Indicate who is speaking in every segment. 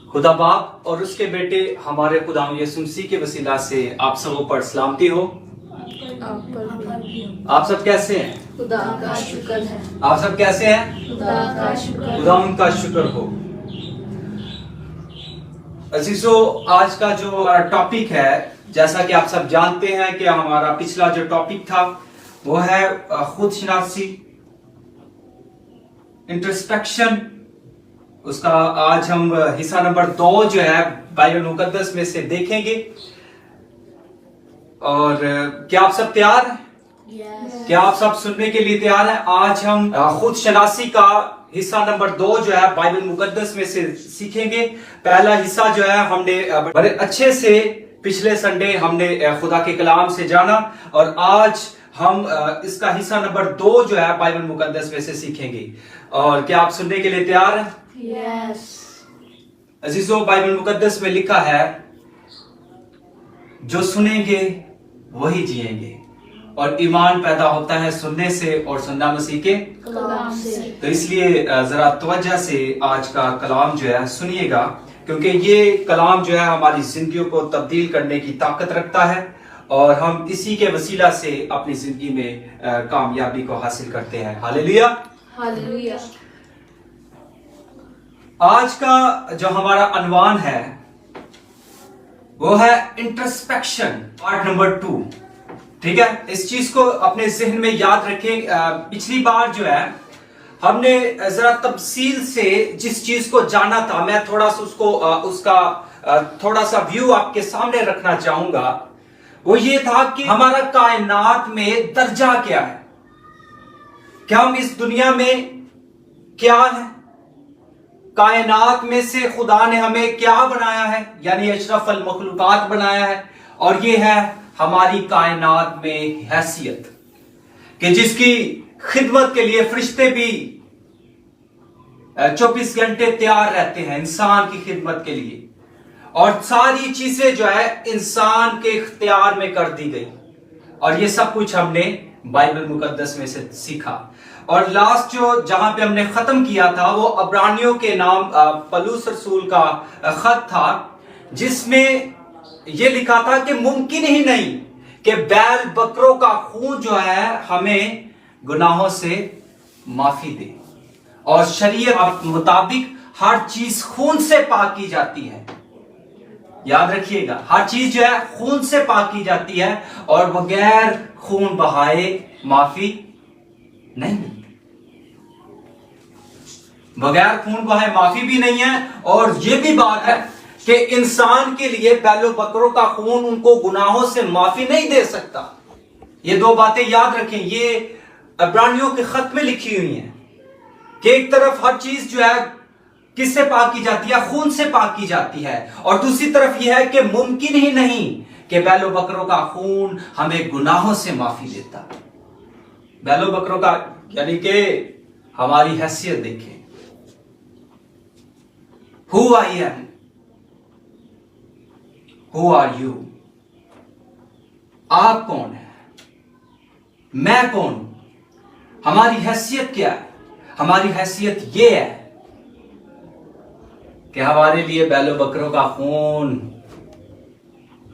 Speaker 1: खुदा बाप और उसके बेटे हमारे खुदा यीशु मसीह के वसीला से आप सबों पर सलामती हो। आप सब कैसे हैं?
Speaker 2: खुदा का शुक्र है।
Speaker 1: आप सब कैसे हैं?
Speaker 2: खुदा का शुक्र है।
Speaker 1: खुदा उनका शुक्र हो। अजीजों, आज का जो हमारा टॉपिक है, जैसा कि आप सब जानते हैं कि हमारा पिछला जो टॉपिक था वो है खुद शनासी, इंट्रोस्पेक्शन। उसका आज हम हिस्सा नंबर 2 जो है बाइबल मुकद्दस में से देखेंगे। और क्या आप सब तैयार हैं? क्या आप सब सुनने के लिए तैयार हैं? आज हम खुद शनासी का हिस्सा नंबर 2 जो है बाइबल मुकद्दस में से सीखेंगे। पहला हिस्सा जो है हमने बड़े अच्छे से पिछले संडे हमने खुदा के कलाम से जाना, और आज हम इसका हिस्सा नंबर 2 जो है बाइबल मुकद्दस में से सीखेंगे। और क्या आप सुनने के लिए तैयार हैं?
Speaker 2: यस।
Speaker 1: अजीजों, बाइबल मुकद्दस में लिखा है, जो सुनेंगे वही जिएंगे, और ईमान पैदा होता है सुनने से, और सुनना मसीह के
Speaker 2: कलाम से।
Speaker 1: तो इसलिए जरा तवज्जो से आज का कलाम जो है सुनिएगा, क्योंकि ये कलाम जो है हमारी जिंदगियों को तब्दील करने की ताकत रखता है, और हम इसी के वसीला से अपनी जिंदगी में कामयाबी को हासिल करते हैं। Hallelujah,
Speaker 2: hallelujah.
Speaker 1: आज का जो हमारा अनवान है वो है इंट्रोस्पेक्शन, पार्ट नंबर 2। ठीक है, इस चीज को अपने जहन में याद रखें। पिछली बार जो है हमने जरा तफसील से जिस चीज को जाना था, मैं थोड़ा सा उसका थोड़ा सा व्यू आपके सामने रखना चाहूंगा। वो ये था कि हमारा कायनात में दर्जा क्या है, क्या हम इस दुनिया में क्या है, कायनात में से खुदा ने हमें क्या बनाया है, यानी अशरफुल मखलूकात बनाया है। और ये है हमारी कायनात में हैसियत कि जिसकी खिदमत के लिए फरिश्ते भी 24 घंटे तैयार रहते हैं इंसान की खिदमत के लिए, और सारी चीजें जो है इंसान के इख्तियार में कर दी गई। और ये सब कुछ हमने बाइबल मुकद्दस में से सीखा। और लास्ट जो जहां पे हमने खत्म किया था वो अब्रानियों के नाम पलूस रसूल का खत था, जिसमें ये लिखा था कि मुमकिन ही नहीं कि बैल बकरों का खून जो है हमें गुनाहों से माफी दे। और शरीयत मुताबिक हर चीज खून से पाक की जाती है। याद रखिएगा, हर चीज जो है खून से पाक की जाती है, और बगैर खून बहाए माफी नहीं मिलती। बगैर खून बहाए माफी भी नहीं है। और ये भी बात है कि इंसान के लिए बैलों बकरों का खून उनको गुनाहों से माफी नहीं दे सकता। ये 2 बातें याद रखें, ये इब्रानियों के खत में लिखी हुई हैं कि एक तरफ हर चीज जो है किससे पाक की जाती है, खून से पाक की जाती है, और दूसरी तरफ यह है कि मुमकिन ही नहीं कि बैलों बकरों का खून हमें गुनाहों से माफी देता। बैलों बकरों का यानी कि हमारी हैसियत देखें, Who I am, Who are you? आप कौन है, मैं कौन हूं, हमारी हैसियत क्या है? हमारी हैसियत ये है कि हमारे लिए बैलों बकरों का खून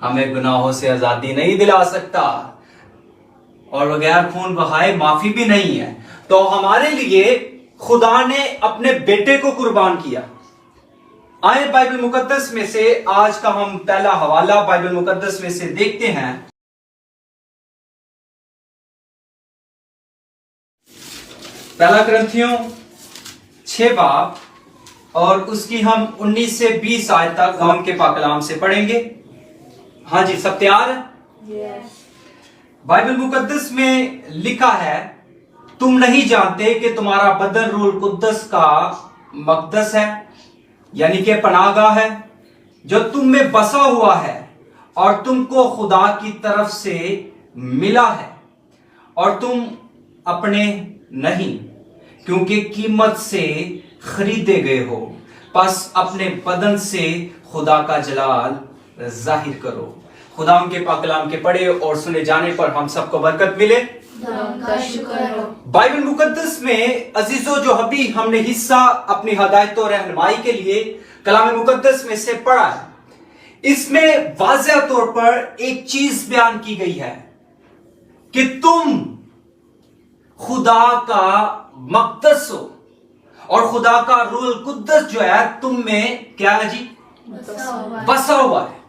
Speaker 1: हमें गुनाहों से आजादी नहीं दिला सकता, और बगैर खून बहाए माफी भी नहीं है। तो हमारे लिए खुदा ने अपने बेटे को कुर्बान किया। आए बाइबल मुकद्दस में से आज का हम पहला हवाला बाइबल मुकद्दस में से देखते हैं। पहला कुरिन्थियों 6 बाब, और उसकी हम 19 से 20 आयत तक हम के पाक कलाम से पढ़ेंगे। हाँ जी, सब तैयार है?
Speaker 2: यस।
Speaker 1: बाइबल मुकद्दस में लिखा है, तुम नहीं जानते कि तुम्हारा बदन रूह कुद्दस का मकदस है, यानी कि पनाहगाह है, जो तुम में बसा हुआ है, और तुमको खुदा की तरफ से मिला है, और तुम अपने नहीं, क्योंकि कीमत से खरीदे गए हो। बस अपने बदन से खुदा का जलाल जाहिर करो। खुदा के पाक कलाम के पढ़े और सुने जाने पर हम सबको बरकत मिले।
Speaker 2: का शुक्र हो।
Speaker 1: बाइबल मुकद्दस में अजीजों जो अभी हमने हिस्सा अपनी हदायत और रहनुमाई के लिए कलाम मुकद्दस में से पढ़ा है, इसमें वाज़ेह तौर पर एक चीज बयान की गई है कि तुम खुदा का मक़दस हो और खुदा का रूह कुद्दस जो है तुम में क्या है जी, बसा हुआ है।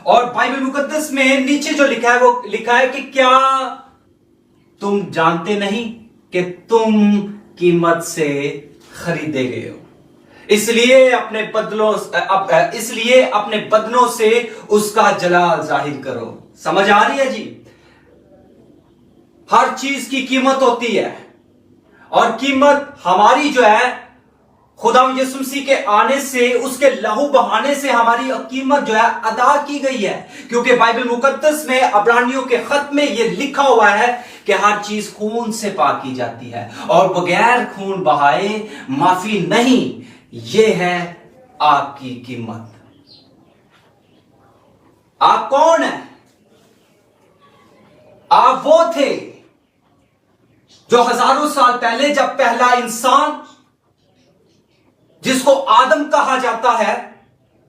Speaker 1: और बाइबल मुकद्दस में नीचे जो लिखा है वो लिखा है कि क्या तुम जानते नहीं कि तुम कीमत से खरीदे गए हो, इसलिए अपने बदनों से उसका जलाल जाहिर करो। समझ आ रही है जी? हर चीज की कीमत होती है और कीमत हमारी जो है खुदा यीशु मसीह के आने से, उसके लहू बहाने से हमारी कीमत जो है अदा की गई है, क्योंकि बाइबल मुकद्दस में अब्रानियों के खत में यह लिखा हुआ है कि हर चीज खून से पाक की जाती है और बगैर खून बहाए माफी नहीं। यह है आपकी कीमत। आप कौन है? आप वो थे जो हजारों साल पहले, जब पहला इंसान जिसको आदम कहा जाता है,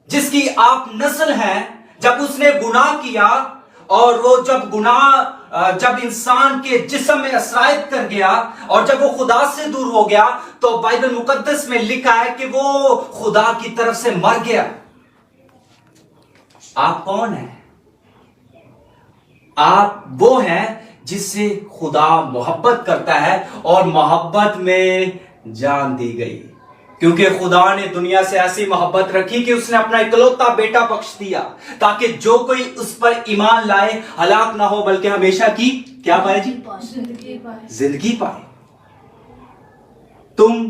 Speaker 1: जिसकी आप नस्ल हैं, जब उसने गुनाह किया और वो जब इंसान के जिस्म में असरायत कर गया और जब वो खुदा से दूर हो गया, तो बाइबल मुकद्दस में लिखा है कि वो खुदा की तरफ से मर गया। आप कौन हैं? आप वो हैं जिससे खुदा मोहब्बत करता है और मोहब्बत में जान दी गई, क्योंकि खुदा ने दुनिया से ऐसी मोहब्बत रखी कि उसने अपना इकलौता बेटा बख्श दिया, ताकि जो कोई उस पर ईमान लाए हलाक ना हो बल्कि हमेशा की क्या पाए जी, जिंदगी पाए। तुम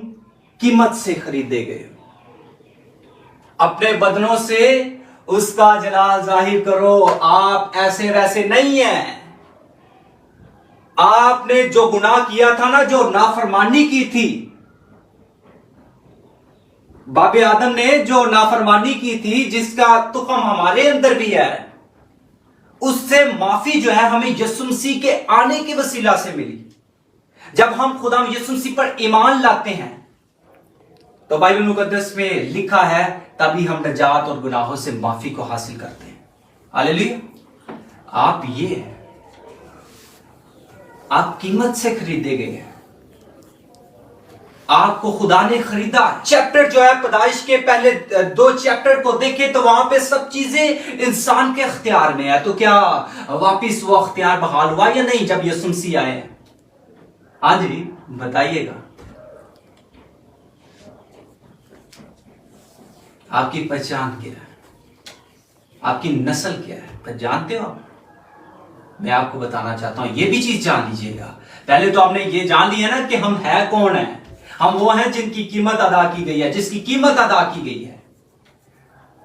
Speaker 1: कीमत से खरीदे गए, अपने बदनों से उसका जलाल जाहिर करो। आप ऐसे वैसे नहीं हैं। आपने जो गुनाह किया था ना, जो नाफरमानी की थी, बाबे आदम ने जो नाफरमानी की थी, जिसका तुक्म हमारे अंदर भी है, उससे माफी जो है हमें यीशु मसीह के आने के वसीला से मिली। जब हम खुदा यीशु मसीह पर ईमान लाते हैं तो बाइबल मुकद्दस में लिखा है तभी हम नजात और गुनाहों से माफी को हासिल करते हैं। हालेलुया। आप ये हैं, आप कीमत से खरीदे गए हैं। आपको खुदा ने खरीदा। चैप्टर जो है पैदाइश के पहले 2 चैप्टर को देखें तो वहां पे सब चीजें इंसान के अख्तियार में है। तो क्या वापिस वो अख्तियार बहाल हुआ या नहीं जब यीशु मसीह आए? आज भी बताइएगा। आपकी पहचान क्या है? आपकी नस्ल क्या है? जानते हो आप? मैं आपको बताना चाहता हूं, ये भी चीज जान लीजिएगा। पहले तो आपने ये जान लिया ना कि हम है कौन है। हम वो हैं जिनकी कीमत अदा की गई है, जिसकी कीमत अदा की गई है,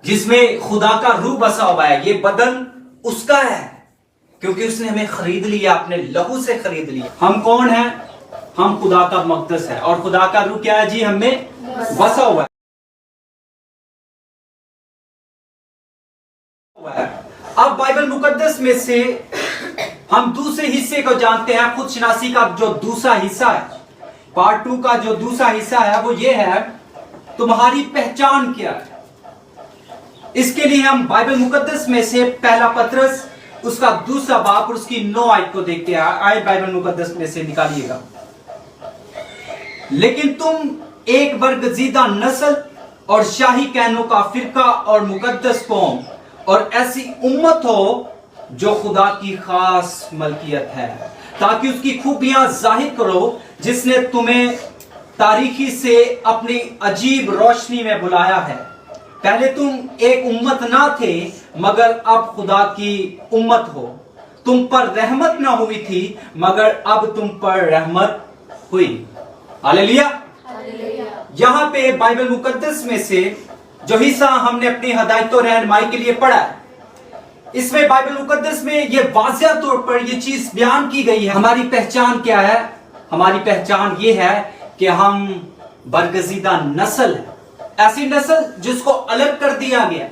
Speaker 1: जिसमें खुदा का रूह बसा हुआ है। ये बदन उसका है क्योंकि उसने हमें खरीद लिया, अपने लहू से खरीद लिया। हम कौन हैं? हम खुदा का मक़दस है और खुदा का रूह क्या है जी? हमें बसा हुआ है। अब बाइबल मुकद्दस में से हम दूसरे हिस्से को जानते हैं। खुद शनासी का जो दूसरा हिस्सा है, पार्ट 2 का जो दूसरा हिस्सा है, वो ये है तुम्हारी पहचान क्या है। इसके लिए हम बाइबल मुकद्दस में से पहला पत्रस उसका दूसरा बाब और उसकी 9 आयत को देखते हैं। आयत बाइबल मुकद्दस में से निकालिएगा। लेकिन तुम एक बरगजीदा नस्ल और शाही कहनों का फिरका और मुकद्दस कौम और ऐसी उम्मत हो जो खुदा की खास मलकियत है, ताकि उसकी खूबियां जाहिर करो जिसने तुम्हें तारीखी से अपनी अजीब रोशनी में बुलाया है। पहले तुम एक उम्मत ना थे मगर अब खुदा की उम्मत हो। तुम पर रहमत ना हुई थी मगर अब तुम पर रहमत हुई। हालेलुया। यहां पे बाइबल मुकद्दस में से जो हिस्सा हमने अपनी हदायत और रहनुमाई के लिए पढ़ा है, इसमें बाइबल मुकद्दस में ये वाज़ेह तौर पर ये चीज बयान की गई है। हमारी पहचान क्या है? हमारी पहचान ये है कि हम बरगजीदा नस्ल है, ऐसी नस्ल जिसको अलग कर दिया गया,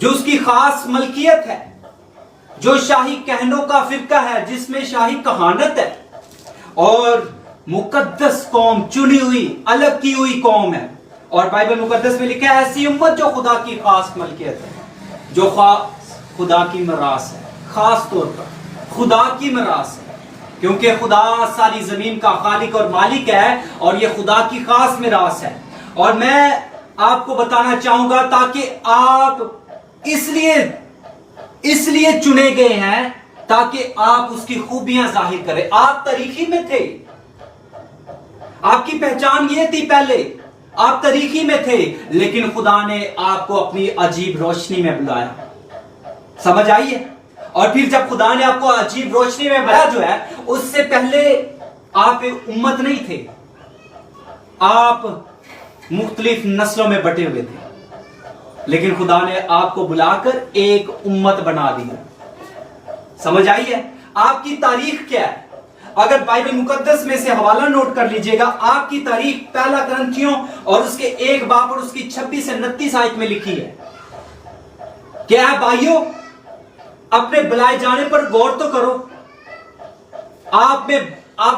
Speaker 1: जो उसकी खास मलकियत है, जो शाही कहनों का फिरका है, जिसमें शाही कहानत है, और मुकद्दस कौम, चुनी हुई अलग की हुई कौम है। और बाइबल मुकद्दस में लिखा है ऐसी उम्मत जो खुदा की खास मलकियत है, जो खुदा की मिरास है, खास तौर पर खुदा की मिरास है, क्योंकि खुदा सारी जमीन का खालिक और मालिक है और ये खुदा की खास मिरास है। और मैं आपको बताना चाहूंगा ताकि आप इसलिए चुने गए हैं ताकि आप उसकी खूबियां जाहिर करें। आप तारीखी में थे, आपकी पहचान ये थी, पहले आप तारीखी में थे, लेकिन खुदा ने आपको अपनी अजीब रोशनी में बुलाया। समझ आई है? और फिर जब खुदा ने आपको अजीब रोशनी में बुलाया जो है, उससे पहले आप एक उम्मत नहीं थे, आप मुख्तलिफ नस्लों में बटे हुए थे, लेकिन खुदा ने आपको बुलाकर एक उम्मत बना दिया। समझ आई है? आपकी तारीख क्या है? अगर बाइबल मुकद्दस में से हवाला नोट कर लीजिएगा, आपकी तारीख पहला करंथियों और उसके 1 बाब और उसकी 26 से 29 आयत में लिखी है। क्या है भाइयों, अपने बुलाए जाने पर गौर तो करो। आप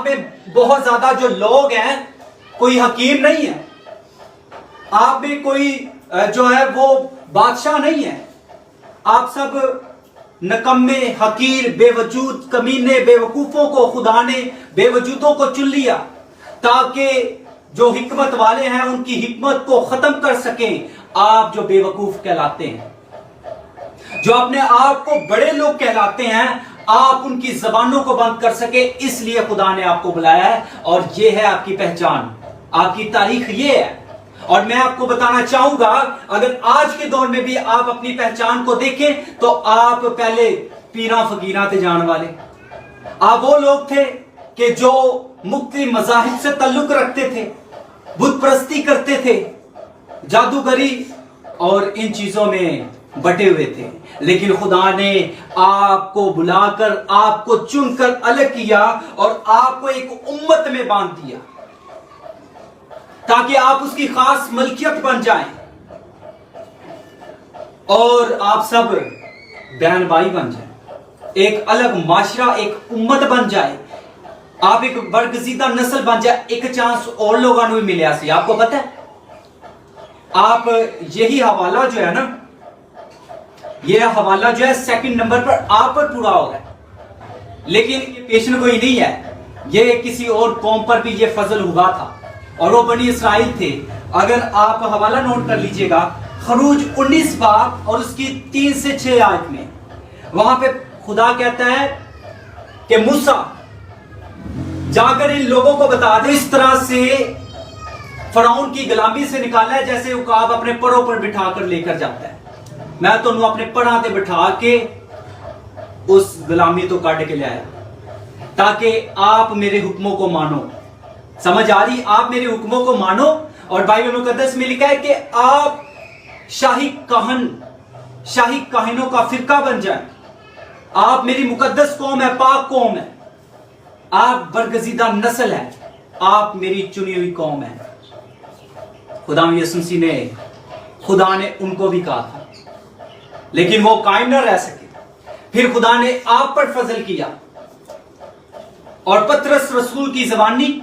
Speaker 1: में बहुत ज्यादा जो लोग हैं, कोई हकीम नहीं है, आप में कोई जो है वो बादशाह नहीं है। आप सब नकम्मे, हकीर, बेवजूद, कमीने, बेवकूफों को खुदा ने बेवजूदों को चुन लिया ताकि जो हिकमत वाले हैं उनकी हिकमत को खत्म कर सकें। आप जो बेवकूफ कहलाते हैं, जो अपने आप को बड़े लोग कहलाते हैं, आप उनकी जबानों को बंद कर सके, इसलिए खुदा ने आपको बुलाया है। और ये है आपकी पहचान, आपकी तारीख ये है। और मैं आपको बताना चाहूंगा, अगर आज के दौर में भी आप अपनी पहचान को देखें तो आप पहले पीरा फकीरा थे जान वाले। आप वो लोग थे कि जो मुख्तलिफ मज़ाहिब से ताल्लुक रखते थे, बुत परस्ती करते थे, जादूगरी और इन चीजों में बटे हुए थे। लेकिन खुदा ने आपको बुलाकर, आपको चुनकर अलग किया और आपको एक उम्मत में बांध दिया ताकि आप उसकी खास मलकियत बन जाएं और आप सब बहन भाई बन जाएं, एक अलग माशरा, एक उम्मत बन जाए, आप एक बरगजीदा नस्ल बन जाए। एक चांस और लोगों को भी मिले सी। आपको पता है, आप यही हवाला जो है ना, ये हवाला जो है 2 नंबर पर आप पर पूरा हो रहा है, लेकिन ये पेशन कोई नहीं है, ये किसी और कौम पर भी ये फजल हुआ था और वो बनी इसराइल थे। अगर आप हवाला नोट कर लीजिएगा, खरूज 19 बाब और उसकी 3 से 6 आयत में, वहां पे खुदा कहता है कि मूसा जाकर इन लोगों को बता दे, इस तरह से फरौन की गुलामी से निकाला है जैसे उकाब अपने परों पर बिठा कर लेकर जाता है। मैं तो अपने पढ़ा ते बिठा के उस गुलामी तो काट के ले आया ताकि आप मेरे हुक्मों को मानो। समझ आ रही? आप मेरे हुक्मों को मानो। और बाइबल मुकद्दस में लिखा है कि आप शाही काहिनों का फिरका बन जाए। आप मेरी मुकद्दस कौम है, पाक कौम है, आप बरगजीदा नस्ल है, आप मेरी चुनी हुई कौम है। खुदा यीशु मसीह ने, खुदा ने उनको भी कहा था, लेकिन वो कायम न रह सके। फिर खुदा ने आप पर फजल किया और पतरस रसूल की जबानी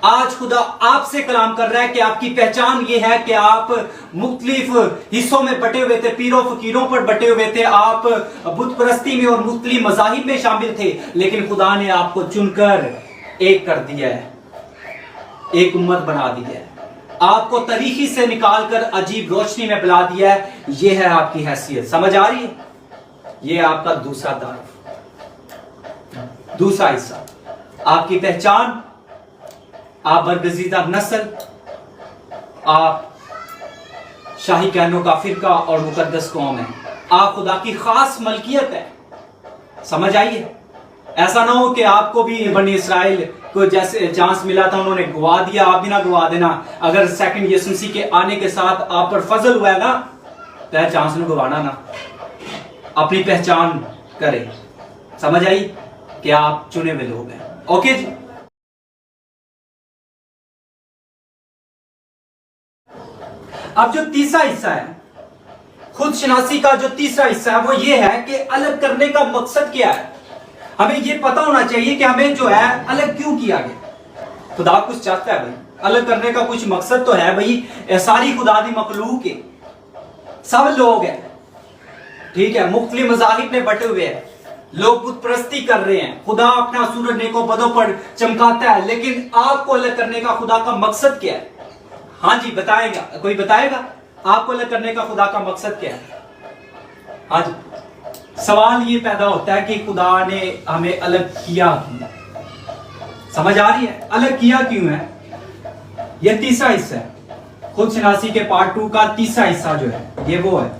Speaker 1: आज खुदा आपसे कलाम कर रहा है कि आपकी पहचान ये है कि आप मुख्तलिफ हिस्सों में बटे हुए थे, पीरों फकीरों पर बटे हुए थे, आप बुत परस्ती में और मुख्तलिफ मज़ाहिब में शामिल थे, लेकिन खुदा ने आपको चुनकर एक कर दिया है, एक उम्मत बना दी है, आपको तरीखी से निकालकर अजीब रोशनी में बुला दिया है। यह है आपकी हैसियत। समझ आ रही है? यह आपका दूसरा तारुफ, दूसरा हिस्सा, आपकी पहचान। आप बरगजीदा नस्ल, आप शाही कहनों का फिरका और मुकद्दस कौम है, आप खुदा की खास मलकियत है। समझ आइए? ऐसा ना हो कि आपको भी बनी इसराइल को जैसे चांस मिला था उन्होंने गवा दिया, आप भी ना गवा देना। अगर 2 यीशु मसीह के आने के साथ आप पर फजल हुआ है ना, तो चांस ने गवाना ना, अपनी पहचान करें। समझ आई कि आप चुने हुए लोग हैं। ओके जी। अब जो तीसरा हिस्सा है, खुद शनासी का जो तीसरा हिस्सा है, वो ये है कि अलग करने का मकसद क्या है। हमें ये पता होना चाहिए कि हमें जो है अलग क्यों किया गया। खुदा कुछ चाहता है भाई, अलग करने का कुछ मकसद तो है भाई, सारी खुदा दी मखलूक है, सब लोग हैं, ठीक है, मुख्तलिफ मज़ाहिब में बटे हुए हैं, लोग बुत परस्ती कर रहे हैं, खुदा अपना सूरज नेको बदों पर चमकाता है, लेकिन आपको अलग करने का खुदा का मकसद क्या है? हाँ जी बताएगा, कोई बताएगा आपको अलग करने का खुदा का मकसद क्या है? हाँ जी, सवाल ये पैदा होता है कि खुदा ने हमें अलग किया क्यों? समझ आ रही है? अलग किया क्यों है? यह तीसरा हिस्सा है, खुद शनासी के पार्ट 2 का तीसरा हिस्सा जो है ये वो है।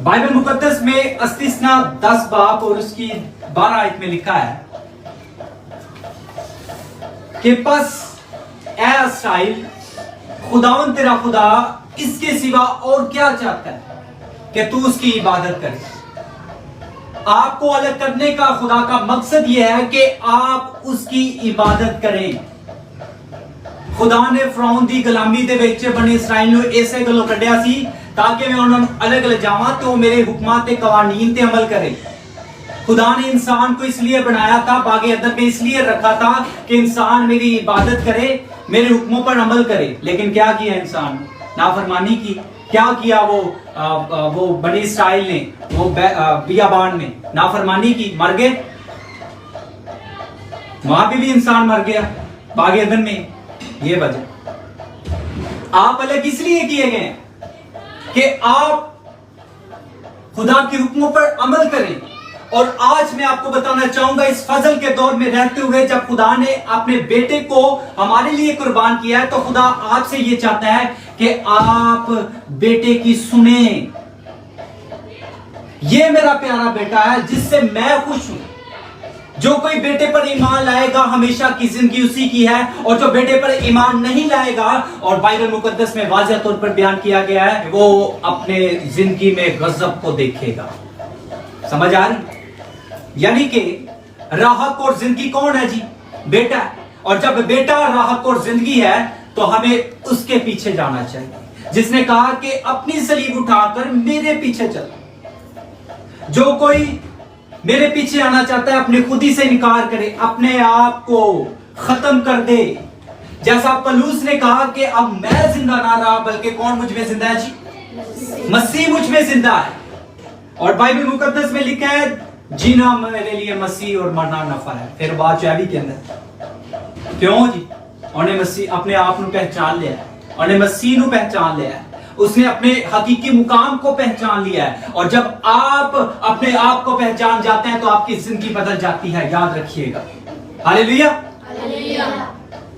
Speaker 1: बाइबल मुकद्दस में इस्तिस्ना 10 बाब और उसकी 12 आयत में लिखा है कि बस ऐ इस्राएल, खुदावन तेरा खुदा इसके सिवा और क्या चाहता है कि तू उसकी इबादत करे। आपको अलग करने का खुदा का मकसद यह है कि आप उसकी इबादत करें। खुदा ने फिरौन दी गुलामी दे विच बने इसराइल ਨੂੰ ऐसे गलों ਕੱਢਿਆ ਸੀ ताकि मैं उन्होंने अलग ले जावां तो मेरे हुक्मात ते कवानीन ते अमल करे। खुदा ने इंसान को इसलिए बनाया था, बागे अदन में इसलिए रखा था कि इंसान मेरी इबादत करे, मेरे हुक्मों पर अमल करे। लेकिन क्या किया इंसान? नाफरमानी की। क्या किया वो बनी इसराइल ने, वो बियाबान में नाफरमानी की, मर गए। वहां भी इंसान मर गया बागे अदन में। ये वजह आप अलग इसलिए किए गए कि आप खुदा के हुक्मों पर अमल करें। और आज मैं आपको बताना चाहूंगा, इस फजल के दौर में रहते हुए जब खुदा ने अपने बेटे को हमारे लिए कुर्बान किया है, तो खुदा आपसे ये चाहता है कि आप बेटे की सुने। ये मेरा प्यारा बेटा है जिससे मैं खुश हूं। जो कोई बेटे पर ईमान लाएगा हमेशा की जिंदगी उसी की है, और जो बेटे पर ईमान नहीं लाएगा, और बाइबल मुकद्दस में वाज़ेह तौर पर बयान किया गया है, वो अपने जिंदगी में गजब को देखेगा। समझ आ रही? यानी कि राहत और जिंदगी कौन है जी? बेटा है। और जब बेटा राहत और जिंदगी है तो हमें उसके पीछे जाना चाहिए, जिसने कहा कि अपनी सलीब उठाकर मेरे पीछे चल। जो कोई मेरे पीछे आना चाहता है अपने खुदी से इनकार करे, अपने आप को खत्म कर दे। जैसा पलूस ने कहा कि अब मैं जिंदा ना रहा बल्कि कौन मुझ में जिंदा है जी? मसीह मुझ में जिंदा है। और बाइबल मुकद्दस में लिखा है जीना मेरे लिए मसीह और मरना नफा है। फिर बात चौबी के अंदर क्यों जी? उन्हें मसीह अपने आप को पहचान लिया है, उन्हें मसीह को पहचान लिया है, उसने अपने हकीकी मुकाम को पहचान लिया है। और जब आप अपने आप को पहचान जाते हैं तो आपकी जिंदगी बदल जाती है, याद रखिएगा। हालेलुया।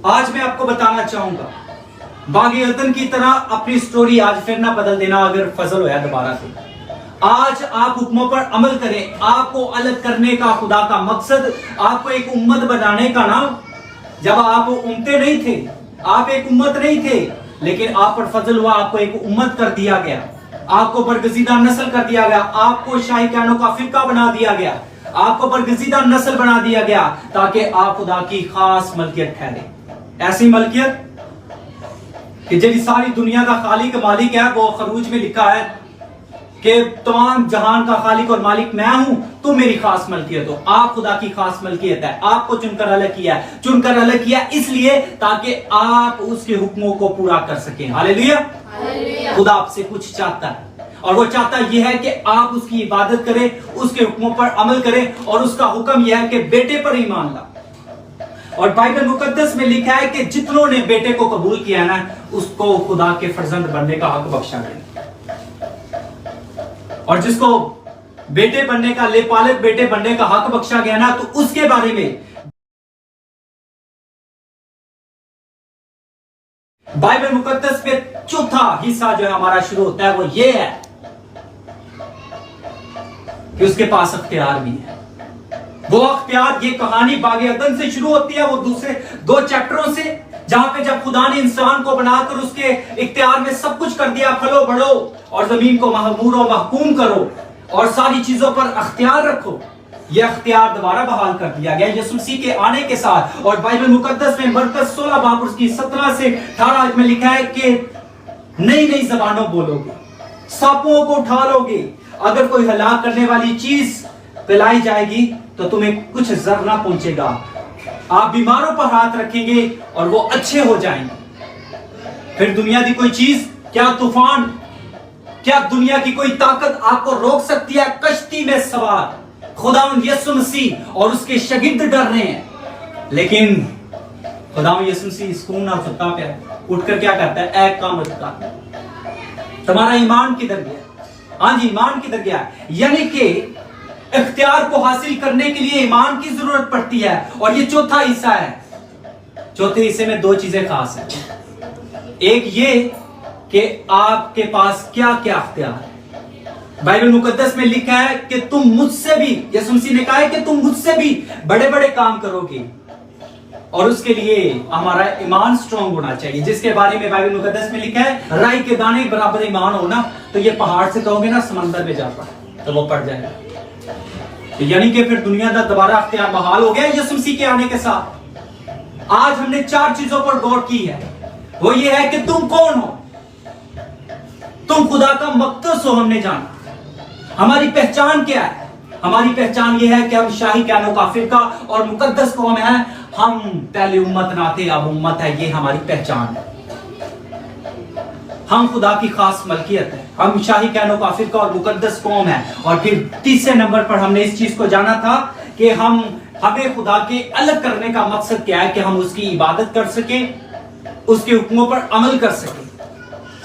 Speaker 1: आज मैं आपको बताना चाहूंगा, बागे अदन की तरह अपनी स्टोरी आज फिर ना बदल देना अगर फजल होया दोबारा से। आज आप हुक्मों पर अमल करें। आपको अलग करने का खुदा का मकसद आपको एक उम्मत बनाने का ना। जब आप उम्मतें नहीं थे, आप एक उम्मत नहीं थे, लेकिन आप पर फजल हुआ, आपको एक उम्मत कर दिया गया, आपको बरगजीदा नस्ल कर दिया गया, आपको शाही कहनों का फिरका बना दिया गया, आपको बरगजीदा नस्ल बना दिया गया ताकि आप खुदा की खास मलकियत ठहरे। ऐसी मलकियत कि जी सारी दुनिया का खालिक मालिक है। वो खरूज में लिखा है कि तमाम जहान का खालिक और मालिक मैं हूं, तुम मेरी खास मलकियत हो। आप खुदा की खास मलकियत है। आपको चुनकर अलग किया है, चुनकर अलग किया इसलिए ताकि आप उसके हुक्मों को पूरा कर सकें। हालेलुया। खुदा आपसे कुछ चाहता है, और वो चाहता यह है कि आप उसकी इबादत करें, उसके हुक्मों पर अमल करें। और उसका हुक्म यह है कि बेटे पर ईमान ला। और बाइबल मुकद्दस में लिखा है कि जितनों ने बेटे को कबूल किया ना, उसको खुदा के फर्जंद बनने का हक बख्शा गया। और जिसको बेटे बनने का, लेपालक बेटे बनने का हक बख्शा गया ना, तो उसके बारे में बाइबल मुकद्दस में चौथा हिस्सा जो है हमारा शुरू होता है, वो ये है कि उसके पास अख्तियार भी है। वो अख्तियार, ये कहानी बागे अदन से शुरू होती है, वो दूसरे 2 चैप्टरों से, जहां पे जब खुदा ने इंसान को बनाकर उसके इख्तियार में सब कुछ कर दिया, फलो बढ़ो और जमीन को महमूर और महकूम करो और सारी चीजों पर अख्तियार रखो। यह अख्तियार दोबारा बहाल कर दिया गया यीशु मसीह के आने के साथ। और बाइबल मुकद्दस में मरकस 16 बाब उसकी 17 से 18 में लिखा है कि नई नई जबानों बोलोगे, सांपों को उठा लोगे, अगर कोई हलाक करने वाली चीज पिलाई जाएगी तो तुम्हें कुछ जर ना पहुंचेगा, آپ بیماروں پر ہاتھ رکھیں گے اور وہ اچھے ہو جائیں گے. پھر دنیا کی کوئی چیز, کیا طوفان, کیا دنیا کی کوئی طاقت آپ کو روک سکتی ہے؟ کشتی میں سوار خداوند یسوع مسیح اور اس کے شاگرد ڈر رہے ہیں, لیکن خداوند یسوع مسیح سکون اور ستا پہ اٹھ کر کیا کہتا ہے؟ اے کام کا تمہارا ایمان کدھر گیا؟ ہاں جی, ایمان کدھر گیا؟ یعنی کہ اختیار کو حاصل کرنے کے لیے ایمان کی ضرورت پڑتی ہے. اور یہ چوتھا حصہ ہے. چوتھے حصے میں دو چیزیں خاص ہیں. ایک یہ کہ آپ کے پاس کیا کیا اختیار ہے. بائبل مقدس میں لکھا ہے کہ تم مجھ سے بھی, یسوع مسیح نے کہا ہے کہ تم مجھ سے بھی بڑے بڑے کام کرو گے, اور اس کے لیے ہمارا ایمان سٹرونگ ہونا چاہیے, جس کے بارے میں بائبل مقدس میں لکھا ہے رائی کے دانے برابر ایمان ہونا. تو یہ پہاڑ سے کہو گے نا سمندر میں جا پڑ, تو وہ پڑ جائے گا. یعنی کہ پھر دنیا کا دوبارہ اختیار بحال ہو گیا یسوع مسیح کے آنے کے ساتھ. آج ہم نے 4 چیزوں پر غور کی ہے. وہ یہ ہے کہ تم کون ہو, تم خدا کا مقدس ہو, ہم نے جانا. ہماری پہچان کیا ہے؟ ہماری پہچان یہ ہے کہ ہم شاہی کہنو کا فرقہ اور مقدس قوم ہے. ہم پہلے امت نہ تھے, اب امت ہے. یہ ہماری پہچان ہے. ہم خدا کی خاص ملکیت ہے. ہم شاہی کہنو کا فرقہ اور مقدس قوم ہے. اور پھر تیسرے نمبر پر ہم نے اس چیز کو جانا تھا کہ ہمیں خدا کے الگ کرنے کا مقصد کیا ہے, کہ ہم اس کی عبادت کر سکیں, اس کے حکموں پر عمل کر سکیں.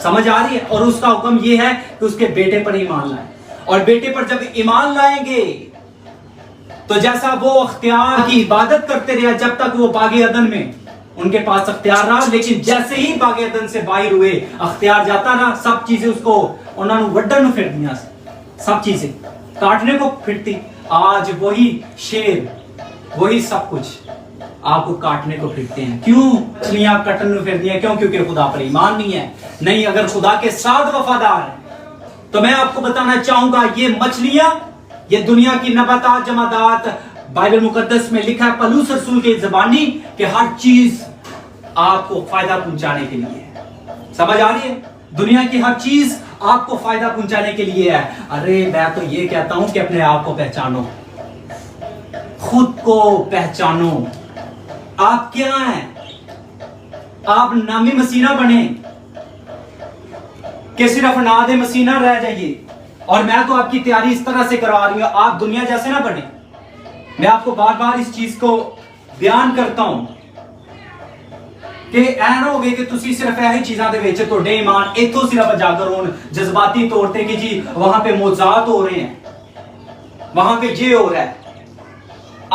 Speaker 1: سمجھ آ رہی ہے؟ اور اس کا حکم یہ ہے کہ اس کے بیٹے پر ایمان لائیں. اور بیٹے پر جب ایمان لائیں گے تو جیسا وہ اختیار کی عبادت کرتے رہے جب تک وہ باغ عدن میں ان کے پاس اختیار رہا, لیکن جیسے ہی باغ عدن سے باہر ہوئے اختیار جاتا رہا. سب چیزیں اس کو انہوں نے وڈن نو پھر دیا, سب چیزیں کاٹنے کو پھرتی. آج وہی شیر, وہی سب کچھ آپ کو کاٹنے کو پھرتے ہیں. کیوں مچھلیاں کٹن نو پھر دیا؟ کیوں؟ کیونکہ خدا پر ایمان نہیں ہے. نہیں, اگر خدا کے ساتھ وفادار ہے تو میں آپ کو بتانا چاہوں گا, یہ مچھلیاں, یہ دنیا کی نباتات, جمادات, بائبل مقدس میں لکھا ہے پولس رسول کی زبانی کہ ہر چیز آپ کو فائدہ پہنچانے کے لیے ہے. سمجھ آ رہی ہے؟ دنیا کی ہر چیز آپ کو فائدہ پہنچانے کے لیے ہے. ارے میں تو یہ کہتا ہوں کہ اپنے آپ کو پہچانو, خود کو پہچانو. آپ کیا ہیں؟ آپ نامی مسیح نہ بنیں کہ صرف ناد مسیح نہ رہ جائیے. اور میں تو آپ کی تیاری اس طرح سے کروا رہی ہوں, آپ دنیا جیسے نہ بنیں. میں آپ کو بار بار اس چیز کو بیان کرتا ہوں کہ ایسا نہ ہوگے کہ تسی صرف ایسی چیزاں دے وچ تہاڈے ایمان ایتھوں صرف اجاگر ہون جذباتی طور تے کہ جی وہاں پہ معجزات ہو رہے ہیں, وہاں پہ یہ ہو رہا ہے.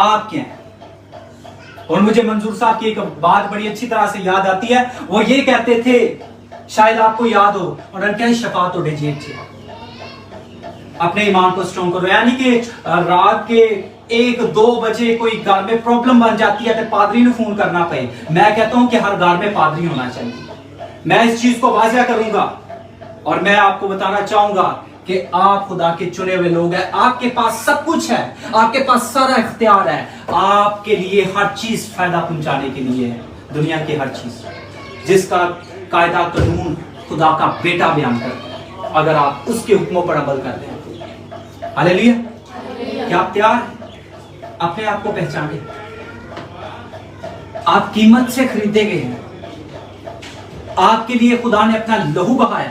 Speaker 1: آپ کیا ہیں؟ اور مجھے منظور صاحب کی ایک بات بڑی اچھی طرح سے یاد آتی ہے. وہ یہ کہتے تھے, شاید آپ کو یاد ہو, اور ان کیا شفاعت ہوڑے جیب سے اپنے ایمان کو سٹرونگ کرو. یعنی کہ رات کے 1-2 بجے کوئی گھر میں پرابلم بن جاتی ہے تو پادری نے فون کرنا پڑے. میں کہتا ہوں کہ ہر گھر میں پادری ہونا چاہیے. میں اس چیز کو واضح کروں گا اور میں آپ کو بتانا چاہوں گا کہ آپ خدا کے چنے ہوئے لوگ ہیں. آپ کے پاس سب کچھ ہے, آپ کے پاس سارا اختیار ہے. آپ کے لیے ہر چیز فائدہ پہنچانے کے لیے ہے. دنیا کی ہر چیز جس کا قاعدہ قانون خدا کا بیٹا بیان کرتا ہے, اگر آپ اس کے حکموں پر عمل کرتے ہیں. ہاللیلویا. کیا آپ تیار ہیں؟ اپنے آپ کو پہچانے. آپ قیمت سے خریدے گئے ہیں. آپ کے لیے خدا نے اپنا لہو بہایا.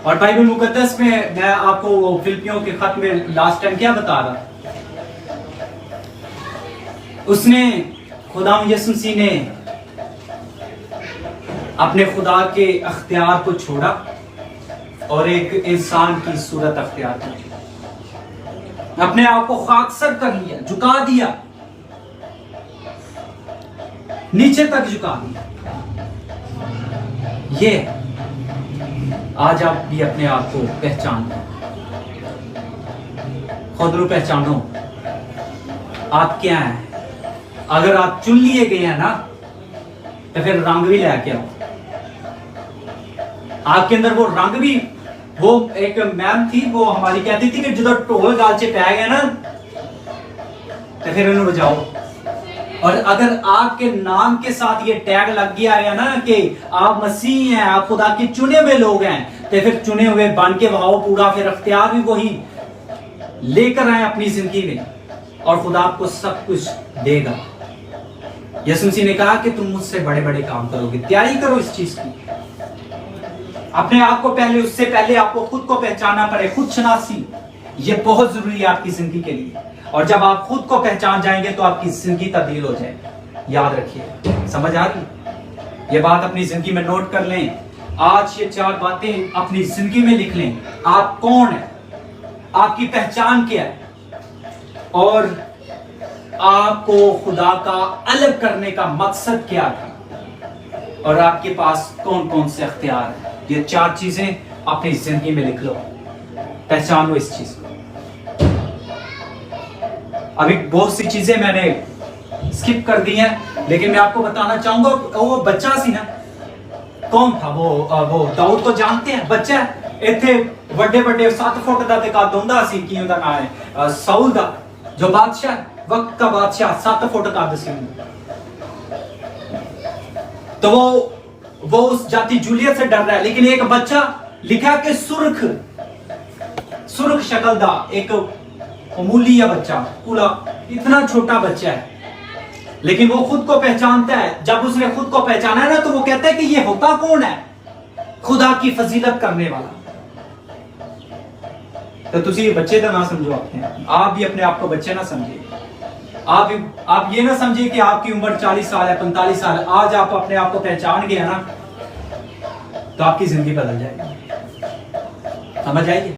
Speaker 1: اور بائبل مقدس میں آپ کو فلپیوں کے خط میں لاسٹ ٹائم کیا بتا رہا, اس نے خدا یسوع مسیح نے اپنے خدا کے اختیار کو چھوڑا اور ایک انسان کی صورت اختیار کی. اپنے آپ کو خاکسر کر لیا, جھکا دیا, نیچے تک جھکا دیا. یہ آج آپ بھی اپنے آپ کو پہچان لیں, خود رو پہچانو آپ کیا ہیں. اگر آپ چن لیے گئے ہیں نا تو پھر رنگ بھی لے کے آؤ. آپ کے اندر وہ رنگ بھی, وہ ایک میم تھی وہ ہماری کہتی تھی کہ جدو ٹول گال چ پہ گئے نا تو پھر انہوں بجاؤ. اور اگر آپ کے نام کے ساتھ یہ ٹیگ لگ گیا ہے نا کہ آپ مسیح ہیں, آپ خدا کے چنے ہوئے لوگ ہیں, تو پھر چنے ہوئے بن کے بہاؤ پورا. پھر اختیار بھی وہی لے کر آئے اپنی زندگی میں اور خدا آپ کو سب کچھ دے گا. यसु मसीह ने कहा कि तुम मुझसे बड़े बड़े काम करोगे, तैयारी करो इस चीज की। अपने आप को पहले, उससे पहले आपको खुद को पहचानना पड़े, खुद शनासी ये बहुत जरूरी है आपकी जिंदगी के लिए। और जब आप खुद को पहचान जाएंगे तो आपकी जिंदगी तब्दील हो जाएगी। याद रखिए, समझ आ रही? ये बात अपनी जिंदगी में नोट कर लें। आज ये 4 बातें अपनी जिंदगी में लिख लें। आप कौन है, आपकी पहचान क्या है, और आपको खुदा का अलग करने का मकसद क्या था, और आपके पास कौन कौन से अख्तियार हैं। ये 4 चीजें अपनी जिंदगी में लिख लो, पहचानो इस चीज को। अभी बहुत सी चीजें मैंने स्किप कर दी हैं, लेकिन मैं आपको बताना चाहूंगा, वो बच्चा सी ना, कौन था वो दाऊद को जानते हैं, बच्चा इतने बड़े बड़े 7 फुट का ते कद हुंदा सी, की उहदा नाम है साउल दा, जो बादशाह वक्त का बादशाह 7 फुट कद सी। तो वो उस जाति जूलियत से डर रहा है, लेकिन एक बच्चा लिखा कि सुर्ख शक्ल दा एक अमूली या बच्चा, पूरा इतना छोटा बच्चा है, लेकिन वो खुद को पहचानता है। जब उसने खुद को पहचाना है ना, तो वो कहता है कि ये होता कौन है, खुदा की फजीलत करने वाला। तो तुसी ये बच्चे का ना समझो, आप भी अपने आप को बच्चे ना समझिए। आप ये ना समझिए कि आपकी उम्र 40 साल है, 45 साल है। आज आप अपने आप को पहचान गए ना, तो आपकी जिंदगी बदल जाएगी। समझ आइए?